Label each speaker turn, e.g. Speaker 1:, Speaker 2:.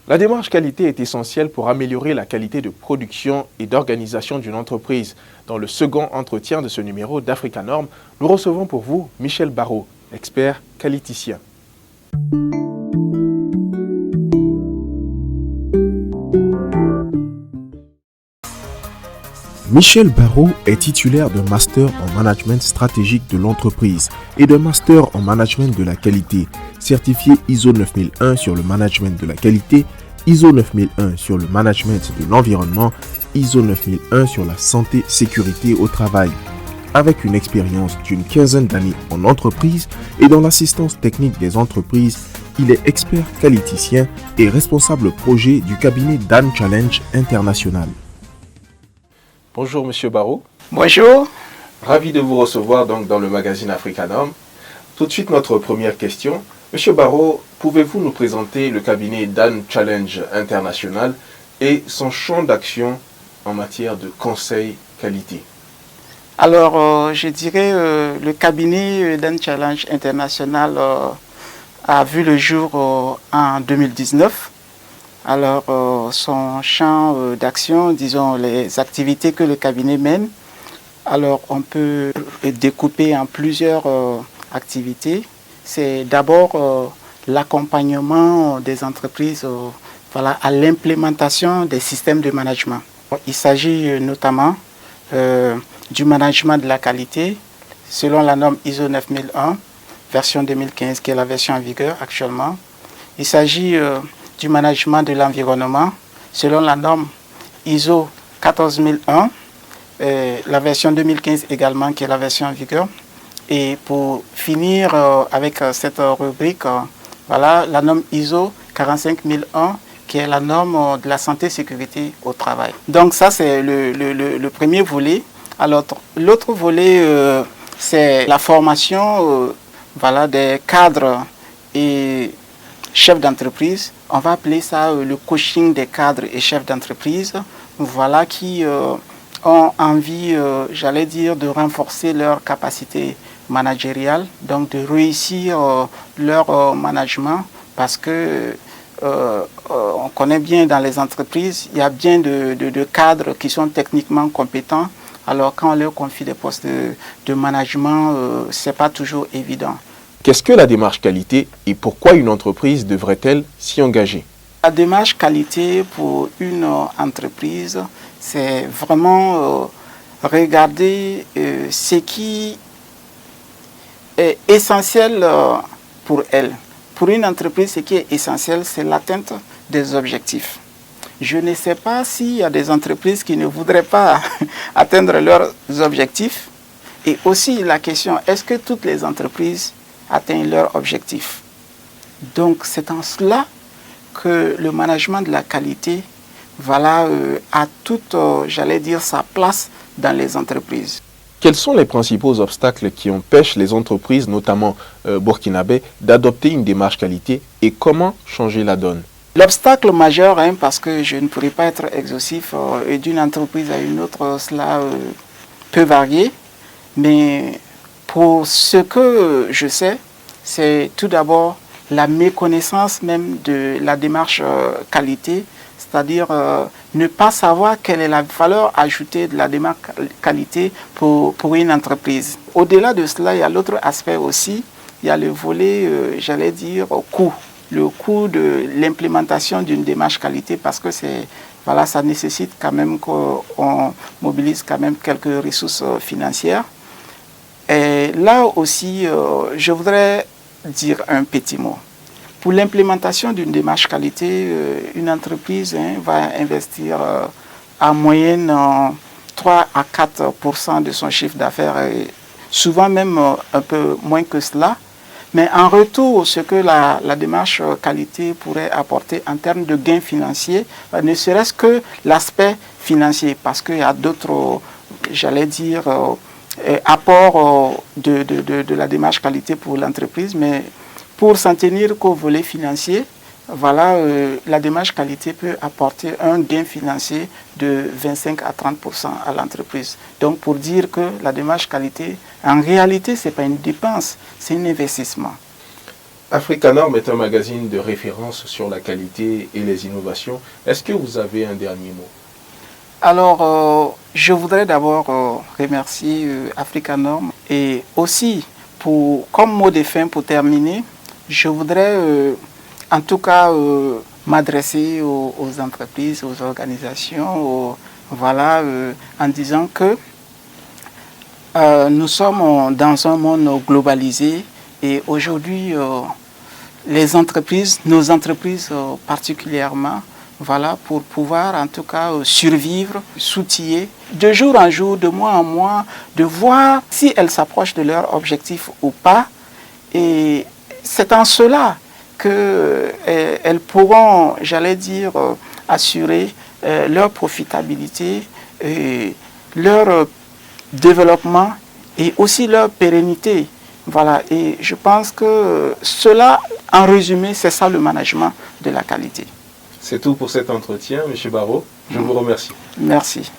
Speaker 1: La démarche qualité est essentielle pour améliorer la qualité de production et d'organisation d'une entreprise. Dans le second entretien de ce numéro d'Africa Norm, nous recevons pour vous Michel Barrault, expert qualiticien. Michel Barrault est titulaire d'un master en management stratégique de l'entreprise et d'un master en management de la qualité, certifié ISO 9001 sur le management de la qualité, ISO 9001 sur le management de l'environnement, ISO 9001 sur la santé-sécurité au travail. Avec une expérience d'une quinzaine d'années en entreprise et dans l'assistance technique des entreprises, il est expert qualiticien et responsable projet du cabinet Dan Challenge International. Bonjour Monsieur Barrault.
Speaker 2: Bonjour.
Speaker 1: Ravi de vous recevoir donc dans le magazine Africa Norm. Tout de suite notre première question. Monsieur Barrault, pouvez-vous nous présenter le cabinet Dan Challenge International et son champ d'action en matière de conseil qualité?
Speaker 2: Alors, je dirais le cabinet Dan Challenge International a vu le jour en 2019. Alors, son champ d'action, disons, les activités que le cabinet mène, alors on peut découper en plusieurs activités. C'est d'abord l'accompagnement des entreprises à l'implémentation des systèmes de management. Il s'agit notamment du management de la qualité selon la norme ISO 9001, version 2015, qui est la version en vigueur actuellement. Il s'agit du management de l'environnement selon la norme ISO 14001, la version 2015 également, qui est la version en vigueur. Et pour finir avec cette rubrique, voilà la norme ISO 45001, qui est la norme de la santé-sécurité au travail. Donc ça, c'est le premier volet. Alors l'autre volet, c'est la formation des cadres et chefs d'entreprise. On va appeler ça le coaching des cadres et chefs d'entreprise, voilà, qui ont envie, j'allais dire, de renforcer leur capacité managériale, donc de réussir leur management, parce que on connaît bien dans les entreprises, il y a bien de cadres qui sont techniquement compétents. Alors quand on leur confie des postes de management, ce n'est pas toujours évident.
Speaker 1: Qu'est-ce que la démarche qualité et pourquoi une entreprise devrait-elle s'y engager?
Speaker 2: La démarche qualité pour une entreprise, c'est vraiment regarder ce qui est essentiel pour elle. Pour une entreprise, ce qui est essentiel, c'est l'atteinte des objectifs. Je ne sais pas s'il y a des entreprises qui ne voudraient pas atteindre leurs objectifs. Et aussi la question, est-ce que toutes les entreprises atteignent leurs objectifs? Donc c'est en cela que le management de la qualité a toute, j'allais dire, sa place dans les entreprises.
Speaker 1: Quels sont les principaux obstacles qui empêchent les entreprises, notamment burkinabées, d'adopter une démarche qualité et comment changer la donne?
Speaker 2: L'obstacle majeur, parce que je ne pourrais pas être exhaustif, et d'une entreprise à une autre, cela peut varier. Mais pour ce que je sais, c'est tout d'abord la méconnaissance même de la démarche qualité, c'est-à-dire ne pas savoir quelle est la valeur ajoutée de la démarche qualité pour une entreprise. Au-delà de cela, il y a l'autre aspect aussi, il y a le volet, j'allais dire, coût. Le coût de l'implémentation d'une démarche qualité, parce que ça nécessite quand même qu'on mobilise quand même quelques ressources financières. Et là aussi, je voudrais dire un petit mot. Pour l'implémentation d'une démarche qualité, une entreprise va investir en moyenne 3 à 4% de son chiffre d'affaires, et souvent même un peu moins que cela. Mais en retour, ce que la démarche qualité pourrait apporter en termes de gains financiers, ne serait-ce que l'aspect financier, parce qu'il y a d'autres, j'allais dire, apports de la démarche qualité pour l'entreprise, mais pour s'en tenir qu'au volet financier, la démarche qualité peut apporter un gain financier de 25 à 30% à l'entreprise. Donc pour dire que la démarche qualité, en réalité, ce n'est pas une dépense, c'est un investissement.
Speaker 1: Africa Norm est un magazine de référence sur la qualité et les innovations. Est-ce que vous avez un dernier mot?
Speaker 2: Alors, je voudrais d'abord remercier Africa Norm et aussi, comme mot de fin pour terminer, je voudrais en tout cas m'adresser aux entreprises, aux organisations, voilà, en disant que nous sommes dans un monde globalisé et aujourd'hui, les entreprises, nos entreprises particulièrement, voilà, pour pouvoir en tout cas survivre, s'outiller de jour en jour, de mois en mois, de voir si elles s'approchent de leur objectif ou pas. Et c'est en cela qu'elles pourront, j'allais dire, assurer leur profitabilité, leur développement et aussi leur pérennité. Voilà, et je pense que cela, en résumé, c'est ça le management de la qualité.
Speaker 1: C'est tout pour cet entretien, M. Barrault. Je vous remercie.
Speaker 2: Merci.